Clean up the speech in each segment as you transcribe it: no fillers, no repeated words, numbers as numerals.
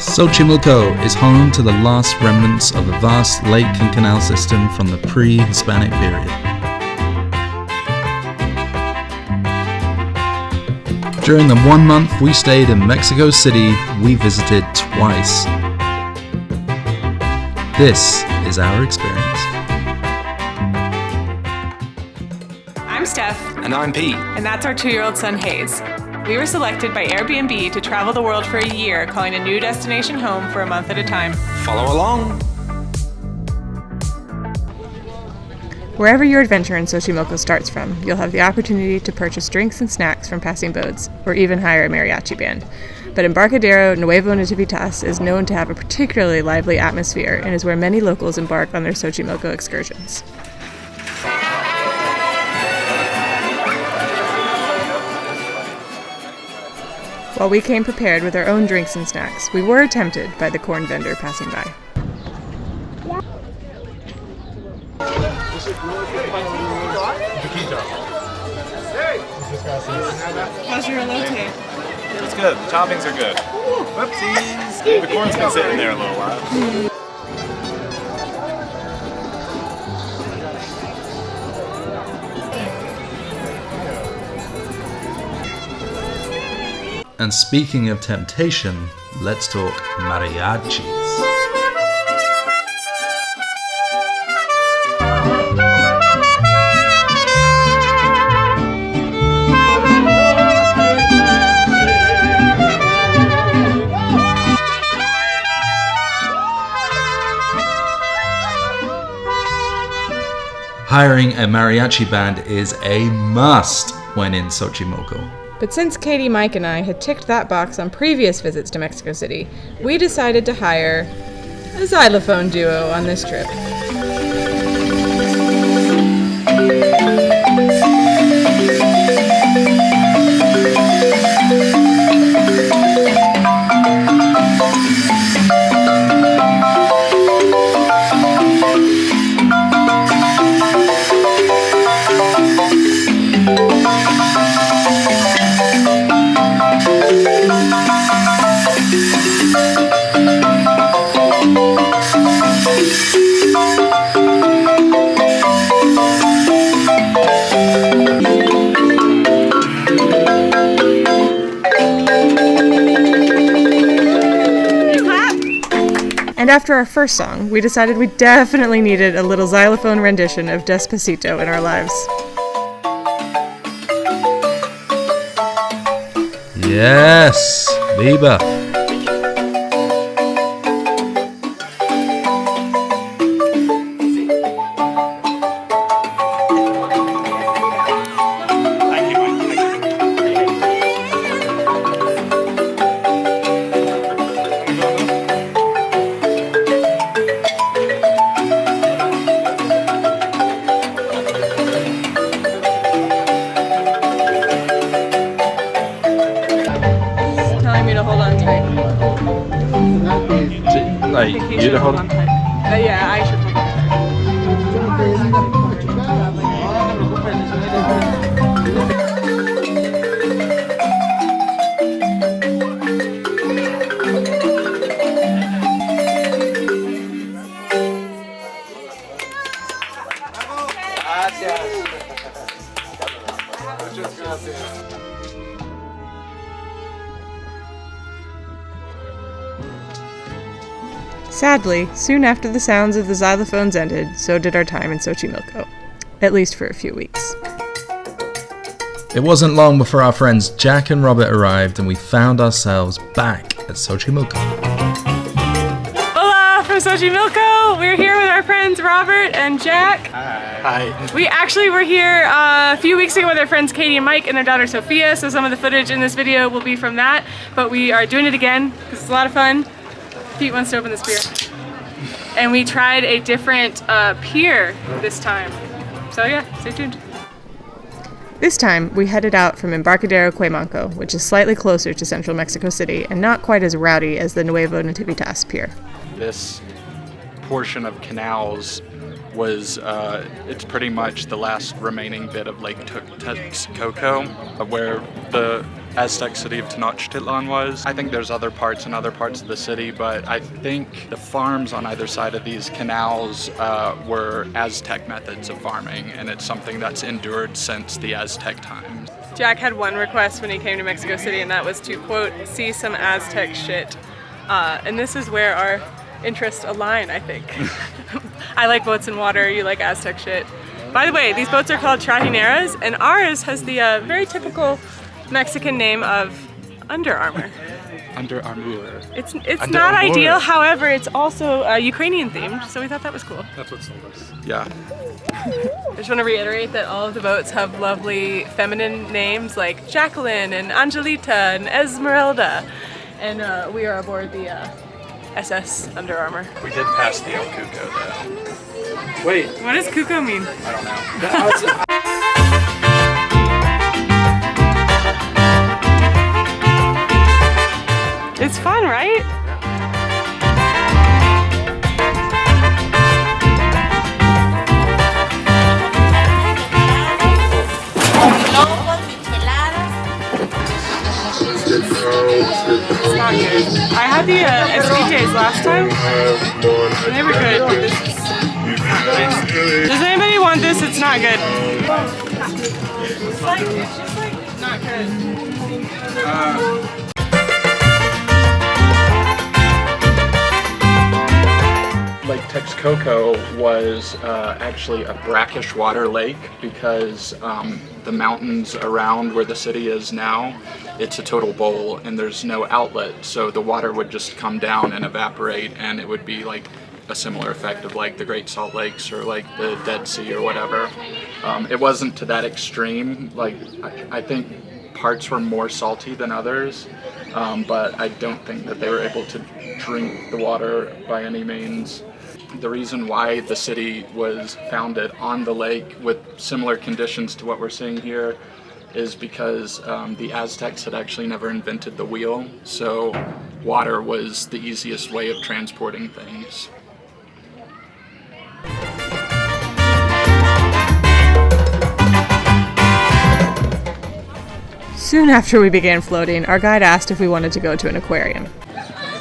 Xochimilco is home to the last remnants of a vast lake and canal system from the pre-Hispanic period. During the 1 month we stayed in Mexico City, we visited twice. This is our experience. I'm Steph. And I'm Pete. And that's our 2-year-old son, Hayes. We were selected by AIRBNB to travel the world for a year, calling a new destination home for a month at a time. Follow along. Wherever your adventure in Xochimilco starts from, you'll have the opportunity to purchase drinks and snacks from passing boats, or even hire a mariachi band. But Embarcadero Nuevo Nativitas is known to have a particularly lively atmosphere and is where many locals embark on their Xochimilco excursions. While we came prepared with our own drinks and snacks, we were tempted by the corn vendor passing by. How's your elote? It's good. The toppings are good. Whoopsies! The corn's been sitting there a little while. And speaking of temptation, let's talk mariachis. Hiring a mariachi band is a must when in Xochimilco. But since Katie, Mike, and I had ticked that box on previous visits to Mexico City, we decided to hire a xylophone duo on this trip. And after our first song, we decided we definitely needed a little xylophone rendition of Despacito in our lives. Yes, Viva! Like, you to hold on tight. Yeah, I should hold Sadly, soon after the sounds of the xylophones ended, so did our time in Xochimilco. At least for a few weeks. It wasn't long before our friends Jack and Robert arrived and we found ourselves back at Xochimilco. Hola from Xochimilco! We're here with our friends Robert and Jack. Hi. We actually were here a few weeks ago with our friends Katie and Mike and their daughter Sophia, so some of the footage in this video will be from that, but we are doing it again because it's a lot of fun. Pete wants to open this beer. And we tried a different pier this time. So yeah, stay tuned. This time, we headed out from Embarcadero Quemanco, which is slightly closer to central Mexico City and not quite as rowdy as the Nuevo Nativitas pier. This portion of canals was, it's pretty much the last remaining bit of Lake Texcoco, where the Aztec city of Tenochtitlan was. I think there's other parts in other parts of the city, but I think the farms on either side of these canals were Aztec methods of farming, and it's something that's endured since the Aztec times. Jack had one request when he came to Mexico City, and that was to, quote, see some Aztec shit. And this is where our interests align, I think. I like boats and water, you like Aztec shit. By the way, these boats are called Trianeras, and ours has the very typical Mexican name of Under Armour. Under Armour. It's not ideal, however, it's also Ukrainian themed, so we thought that was cool. That's what sold us. Yeah. I just want to reiterate that all of the boats have lovely feminine names like Jacqueline and Angelita and Esmeralda. And we are aboard the SS Under Armour. We did pass the El Cuco though. Wait. What does Cuco mean? I don't know. It's fun, right? It's not good. I had the esquites last time. They were good. This is not nice. Does anybody want this? It's not good. It's just like not good. Lake Texcoco was actually a brackish water lake because the mountains around where the city is now, it's a total bowl and there's no outlet, so the water would just come down and evaporate, and it would be like a similar effect of like the Great Salt Lakes or like the Dead Sea or whatever. It wasn't to that extreme. Like I think parts were more salty than others, but I don't think that they were able to drink the water by any means. The reason why the city was founded on the lake with similar conditions to what we're seeing here is because the Aztecs had actually never invented the wheel, so water was the easiest way of transporting things. Soon after we began floating, our guide asked if we wanted to go to an aquarium.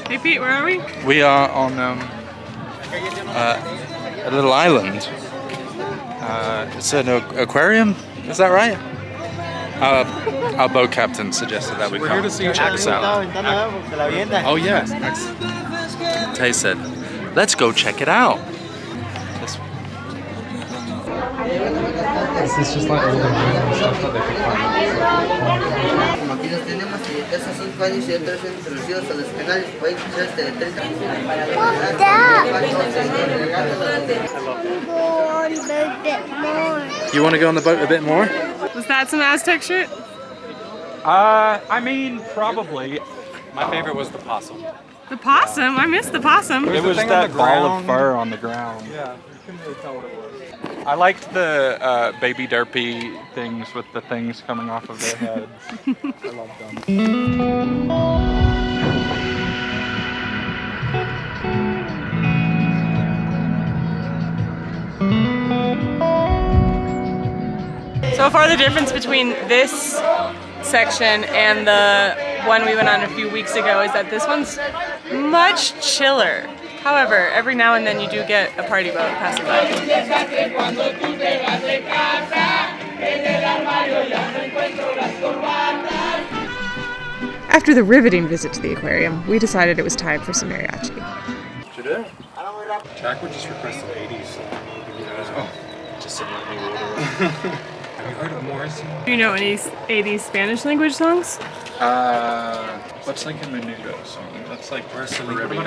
Hey Pete, where are we? We are on a little island. It's an aquarium, is that right? Our boat captain suggested that we come. We're here to see check this out. Oh yeah. Tay said, let's go check it out. This is just like all the random stuff that they could find. Aquí los tenemos y hace 5 años y otros fueron introducidos a los canales. Pueden cruzar de 30 You want to go on the boat a bit more? Was that some Aztec shit? I mean, probably. My favorite was the possum. The possum? I missed the possum. It was that ball of fur on the ground. Yeah, you couldn't really tell what it was. I liked the baby derpy things with the things coming off of their heads. I love them. So far the difference between this section and the one we went on a few weeks ago is that this one's much chiller. However, every now and then you do get a party boat passing by. After the riveting visit to the aquarium, we decided it was time for some mariachi. Jack would just request an 80s song. Oh, just some new order. Have you heard of Morrissey? Do you know any 80s Spanish language songs? What's like a menudo song? That's like Caribbean.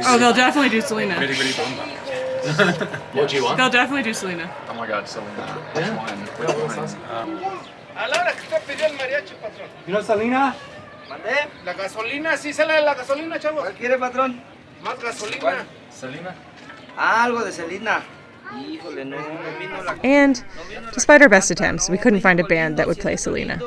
Oh, they'll definitely do Selena. Bitty bitty bomba. What do you want? They'll definitely do Selena. Oh my god, Selena. Which one? Which one? A la hora que usted pidió el mariachi, patrón. ¿Y no Salina? ¿Mandé? La gasolina, sí sale la gasolina, chavos. ¿Cuál quiere, patrón? Más gasolina. Selena? Ah, algo de Selena. Híjole, no me vino la... And, despite our best attempts, we couldn't find a band that would play Selena.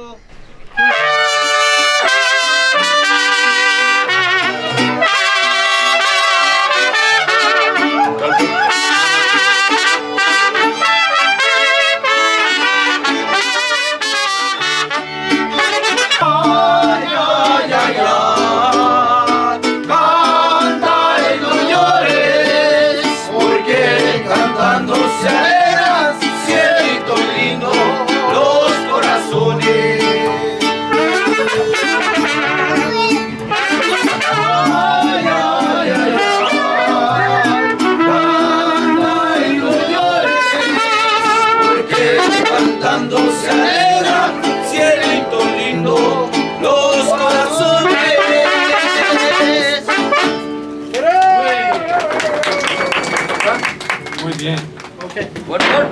What more?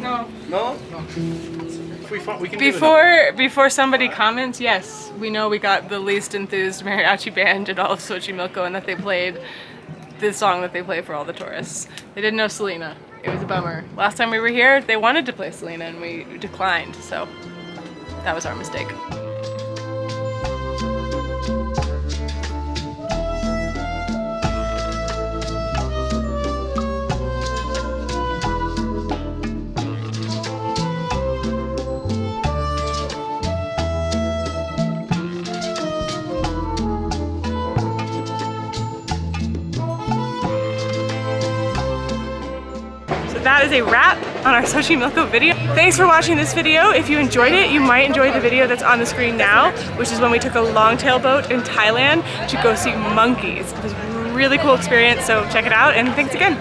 No. No? We can do it. Before somebody comments, yes, we know we got the least enthused mariachi band in all of Xochimilco, and that they played the song that they play for all the tourists. They didn't know Selena. It was a bummer. Last time we were here, they wanted to play Selena and we declined, so that was our mistake. That is a wrap on our Xochimilco video. Thanks for watching this video. If you enjoyed it, you might enjoy the video that's on the screen now, which is when we took a long-tail boat in Thailand to go see monkeys. It was a really cool experience, so check it out, and thanks again.